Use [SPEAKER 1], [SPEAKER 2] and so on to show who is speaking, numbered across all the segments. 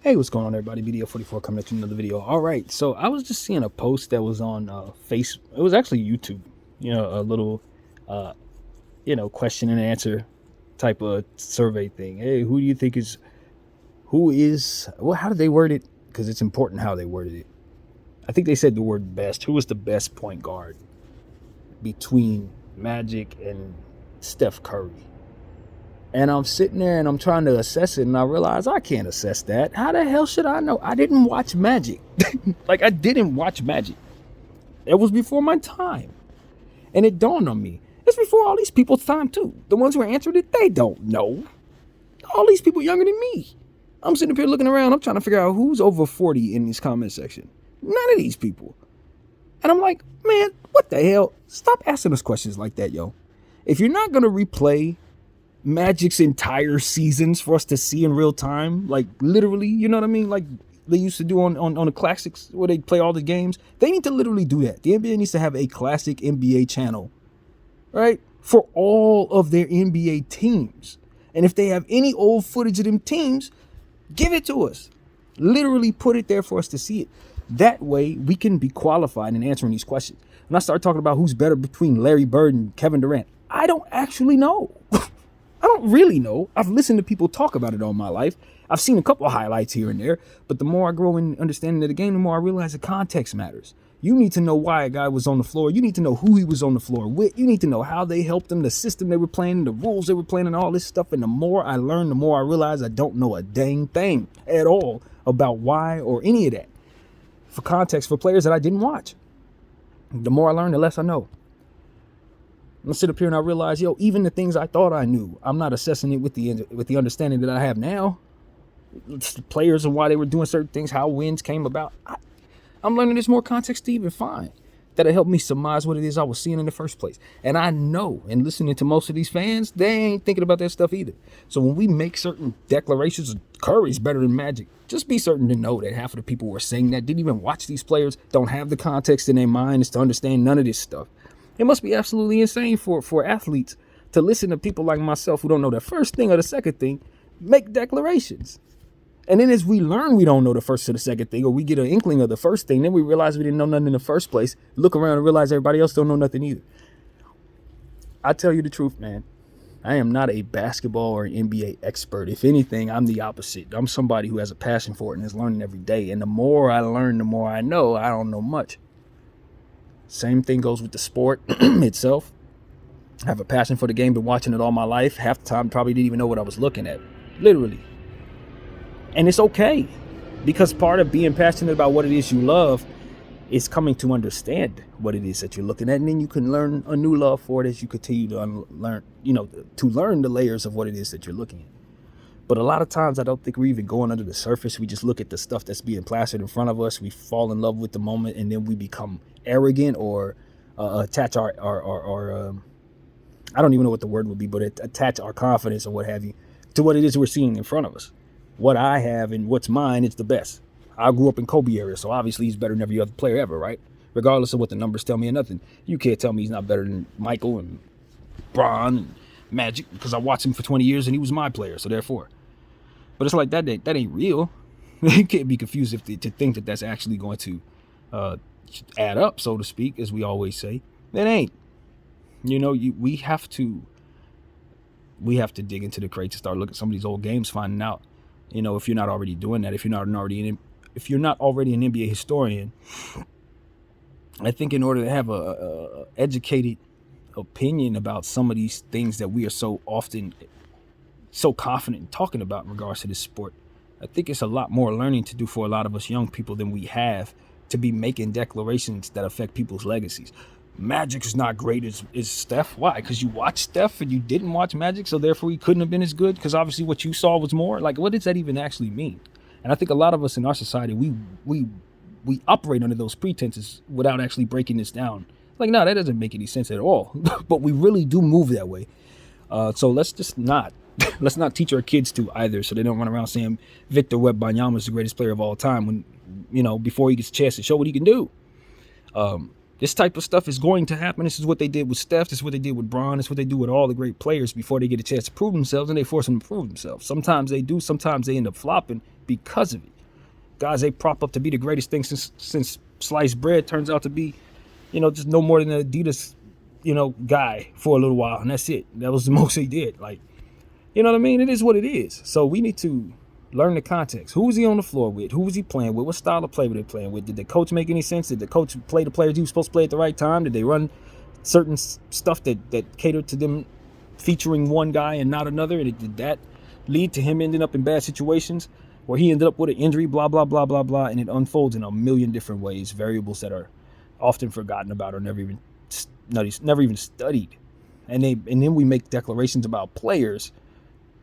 [SPEAKER 1] Hey, what's going on, everybody? BDO44 coming at you another video. All right, so I was just seeing a post that was on Face. It was actually YouTube. A little, uh, question and answer type of survey thing. Hey, who do you think is Well, how did they word it? Because it's important how they worded it. I think they said the word best. Who was the best point guard between Magic and Steph Curry? And I'm sitting there and I'm trying to assess it, and I realize I can't assess that. How the hell should I know? I didn't watch Magic. I didn't watch Magic. It was before my time. And it dawned on me. It's before all these people's time, too. The ones who answered it, they don't know. All these people younger than me. I'm sitting up here looking around. I'm trying to figure out who's over 40 in this comment section. None of these people. And I'm like, man, what the hell? Stop asking us questions like that, yo. If you're not going to replay Magic's entire seasons for us to see in real time, like literally, you know what I mean? Like they used to do on the classics where they play all the games. They need to literally do that. The NBA needs to have a classic NBA channel, right? For all of their NBA teams. And if they have any old footage of them teams, give it to us. Literally put it there for us to see it. That way we can be qualified in answering these questions. When I start talking about who's better between Larry Bird and Kevin Durant, I don't actually know. I don't really know. I've listened to people talk about it all my life. I've seen a couple of highlights here and there, but the more I grow in understanding of the game, the more I realize the context matters. You need to know why a guy was on the floor. You need to know who he was on the floor with. You need to know how they helped him, the system they were playing, the rules they were playing, and all this stuff. And the more I learn, the more I realize I don't know a dang thing at all about why or any of that. For context, for players that I didn't watch. The more I learn, the less I know. I sit up here and I realize, even the things I thought I knew, I'm not assessing it with the understanding that I have now. It's the players and why they were doing certain things, how wins came about. I'm learning there's more context to even find that'll help me surmise what it is I was seeing in the first place. And I know, and listening to most of these fans, they ain't thinking about that stuff either. So when we make certain declarations, Curry's better than Magic, just be certain to know that half of the people who are saying that didn't even watch these players, don't have the context in their minds to understand none of this stuff. It must be absolutely insane for athletes to listen to people like myself who don't know the first thing or the second thing, make declarations. And then as we learn we don't know the first or the second thing, or we get an inkling of the first thing, then we realize we didn't know nothing in the first place, look around and realize everybody else don't know nothing either. I tell you the truth, man. I am not a basketball or an NBA expert. If anything, I'm the opposite. I'm somebody who has a passion for it and is learning every day. And the more I learn, the more I know. I don't know much. Same thing goes with the sport itself. I have a passion for the game, been watching it all my life. Half the time, probably didn't even know what I was looking at, literally. And it's okay, because part of being passionate about what it is you love is coming to understand what it is that you're looking at, and then you can learn a new love for it as you continue to learn, to learn the layers of what it is that you're looking at. But a lot of times, I don't think we're even going under the surface. We just look at the stuff that's being plastered in front of us. We fall in love with the moment, and then we become arrogant or attach our I don't even know what the word would be, but attach our confidence or what have you to what it is we're seeing in front of us. What I have and what's mine is the best. I grew up in Kobe area, so obviously he's better than every other player ever, right? Regardless of what the numbers tell me or nothing. You can't tell me he's not better than Michael and Bron and Magic, because I watched him for 20 years and he was my player, so therefore. But it's like that ain't real. You can't be confused to think that that's actually going to add up, so to speak, as we always say. It ain't. We have to dig into the crates to start looking at some of these old games, finding out, if you're not already doing that, if you're not already an NBA historian. I think in order to have a educated opinion about some of these things that we are so often so confident in talking about in regards to this sport, I think it's a lot more learning to do for a lot of us young people than we have to be making declarations that affect people's legacies. Magic is not great as Steph. Why? Because you watched Steph and you didn't watch Magic, so therefore he couldn't have been as good, because obviously what you saw was more. Like, what does that even actually mean? And I think a lot of us in our society, we operate under those pretenses without actually breaking this down. Like, no, that doesn't make any sense at all. But we really do move that way. So let's just not. Let's not teach our kids to either, so they don't run around saying Victor Wembanyama is the greatest player of all time when, before he gets a chance to show what he can do. This type of stuff is going to happen. This is what they did with Steph. This is what they did with Bron. This is what they do with all the great players before they get a chance to prove themselves, and they force them to prove themselves. Sometimes they do. Sometimes they end up flopping because of it. Guys they prop up to be the greatest thing since sliced bread turns out to be, just no more than an Adidas, guy for a little while, and that's it. That was the most he did. Like, you know what I mean? It is what it is. So we need to learn the context. Who was he on the floor with? Who was he playing with? What style of play were they playing with? Did the coach make any sense? Did the coach play the players he was supposed to play at the right time? Did they run certain stuff that catered to them featuring one guy and not another? And did that lead to him ending up in bad situations where he ended up with an injury, blah, blah, blah, blah, blah, and it unfolds in a million different ways, variables that are often forgotten about or never even studied. And then we make declarations about players,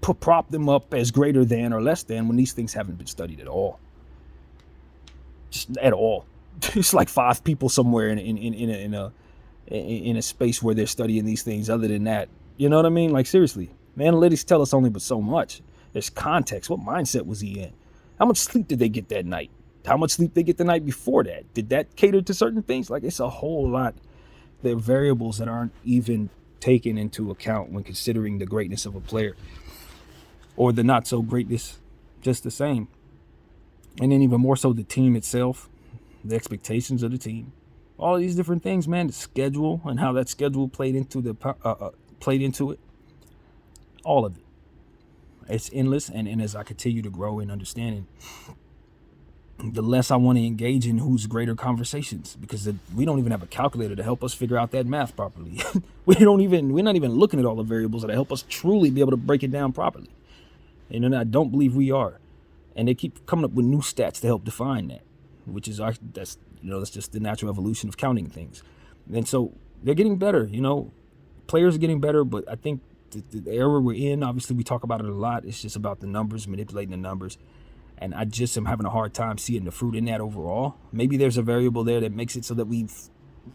[SPEAKER 1] prop them up as greater than or less than when these things haven't been studied at all. Just at all. It's like 5 people somewhere in a space where they're studying these things. Other than that, you know what I mean? Like, seriously, the analytics tell us only but so much. There's context. What mindset was he in? How much sleep did they get that night? How much sleep they get the night before that? Did that cater to certain things? Like, it's a whole lot. There are variables that aren't even taken into account when considering the greatness of a player, or the not so greatness, just the same. And then even more so the team itself, the expectations of the team, all of these different things, man. The schedule and how that schedule played into it, all of it. It's endless, and as I continue to grow in understanding, the less I want to engage in who's greater conversations, because we don't even have a calculator to help us figure out that math properly. We're not even looking at all the variables that help us truly be able to break it down properly. And I don't believe we are. And they keep coming up with new stats to help define that, which is that's just the natural evolution of counting things. And so they're getting better. Players are getting better, but I think the era we're in, obviously we talk about it a lot. It's just about the numbers, manipulating the numbers. And I just am having a hard time seeing the fruit in that overall. Maybe there's a variable there that makes it so that we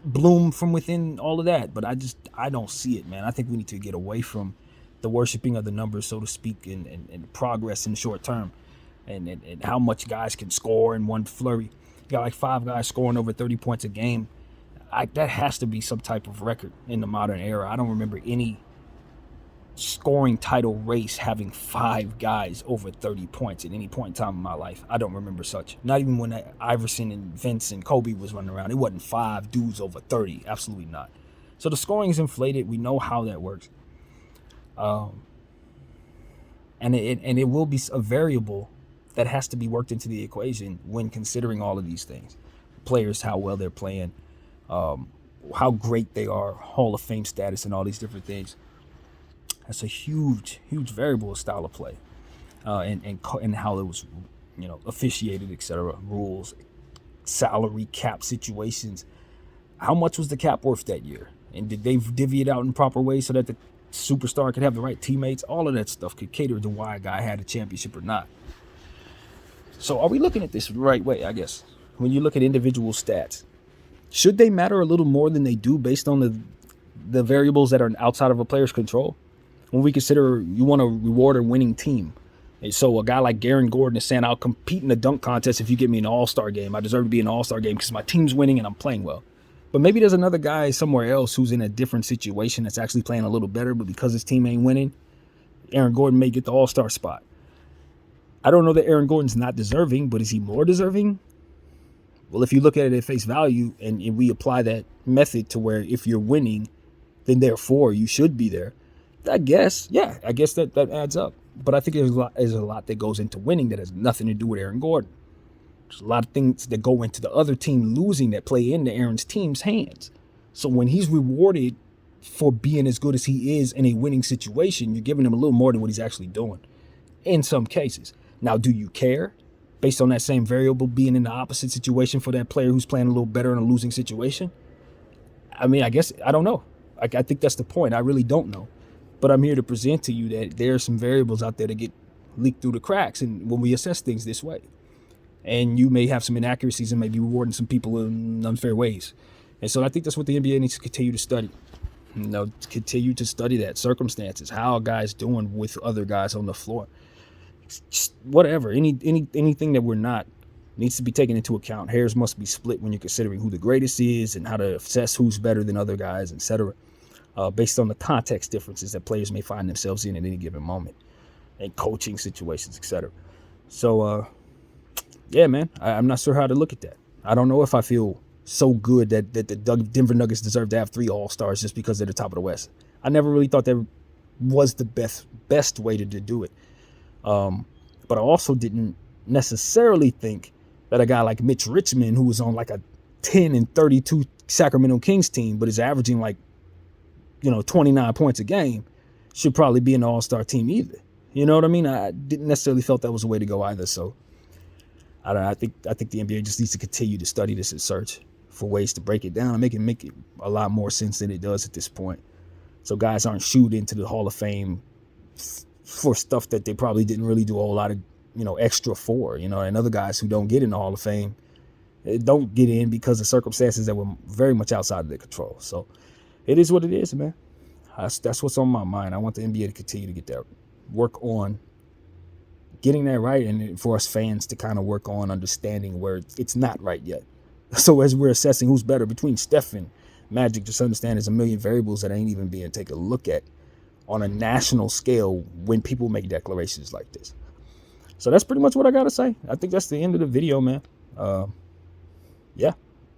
[SPEAKER 1] bloom from within all of that. But I don't see it, man. I think we need to get away from the worshiping of the numbers, so to speak, and progress in the short term, and how much guys can score in one flurry. You got like 5 guys scoring over 30 points a game. That has to be some type of record in the modern era. I don't remember any scoring title race having 5 guys over 30 points at any point in time in my life. I don't remember such. Not even when Iverson and Vince and Kobe was running around. It wasn't 5 dudes over 30. Absolutely not. So the scoring is inflated. We know how that works. And it will be a variable that has to be worked into the equation when considering all of these things. Players, how well they're playing, how great they are, Hall of Fame status, and all these different things. That's a huge variable of style of play, and how it was, officiated, etc. Rules, salary cap situations. How much was the cap worth that year? And did they divvy it out in proper way so that the superstar could have the right teammates? All of that stuff could cater to why a guy had a championship or not. So are we looking at this the right way, I guess? When you look at individual stats, should they matter a little more than they do based on the variables that are outside of a player's control? When we consider you want to reward a winning team. And so a guy like Aaron Gordon is saying, I'll compete in the dunk contest if you get me an all-star game. I deserve to be in an all-star game because my team's winning and I'm playing well. But maybe there's another guy somewhere else who's in a different situation that's actually playing a little better, but because his team ain't winning, Aaron Gordon may get the all-star spot. I don't know that Aaron Gordon's not deserving, but is he more deserving? Well, if you look at it at face value and we apply that method to where if you're winning, then therefore you should be there. I guess that adds up. But I think there's a lot that goes into winning that has nothing to do with Aaron Gordon. There's a lot of things that go into the other team losing that play into Aaron's team's hands. So when he's rewarded for being as good as he is in a winning situation, you're giving him a little more than what he's actually doing in some cases. Now, do you care based on that same variable being in the opposite situation for that player who's playing a little better in a losing situation? I mean, I guess I don't know. I think that's the point. I really don't know. But I'm here to present to you that there are some variables out there that get leaked through the cracks and when we assess things this way. And you may have some inaccuracies and may be rewarding some people in unfair ways. And so I think that's what the NBA needs to continue to study. Continue to study that circumstances, how a guy's doing with other guys on the floor. Just whatever, anything that we're not needs to be taken into account. Hairs must be split when you're considering who the greatest is and how to assess who's better than other guys, etc. Based on the context differences that players may find themselves in at any given moment and coaching situations, etc. So, yeah, man, I'm not sure how to look at that. I don't know if I feel so good that the Denver Nuggets deserve to have 3 All-Stars just because they're the top of the West. I never really thought that was the best way to do it. But I also didn't necessarily think that a guy like Mitch Richmond, who was on like a 10-32 Sacramento Kings team, but is averaging like, 29 points a game, should probably be an All-Star team either. You know what I mean? I didn't necessarily felt that was the way to go either. So I think the NBA just needs to continue to study this and search for ways to break it down and make it a lot more sense than it does at this point. So guys aren't shooed into the Hall of Fame for stuff that they probably didn't really do a whole lot of, extra for, and other guys who don't get in the Hall of Fame don't get in because of circumstances that were very much outside of their control. So it is what it is, man. That's what's on my mind. I want the NBA to continue to get that work on getting that right, and for us fans to kind of work on understanding where it's not right yet. So as we're assessing who's better between Steph and Magic, just understand there's a million variables that ain't even being taken a look at on a national scale when people make declarations like this. So that's pretty much what I got to say. I think that's the end of the video, man. Yeah,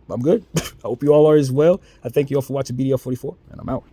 [SPEAKER 1] I'm good. I hope you all are as well. I thank you all for watching BDL44, and I'm out.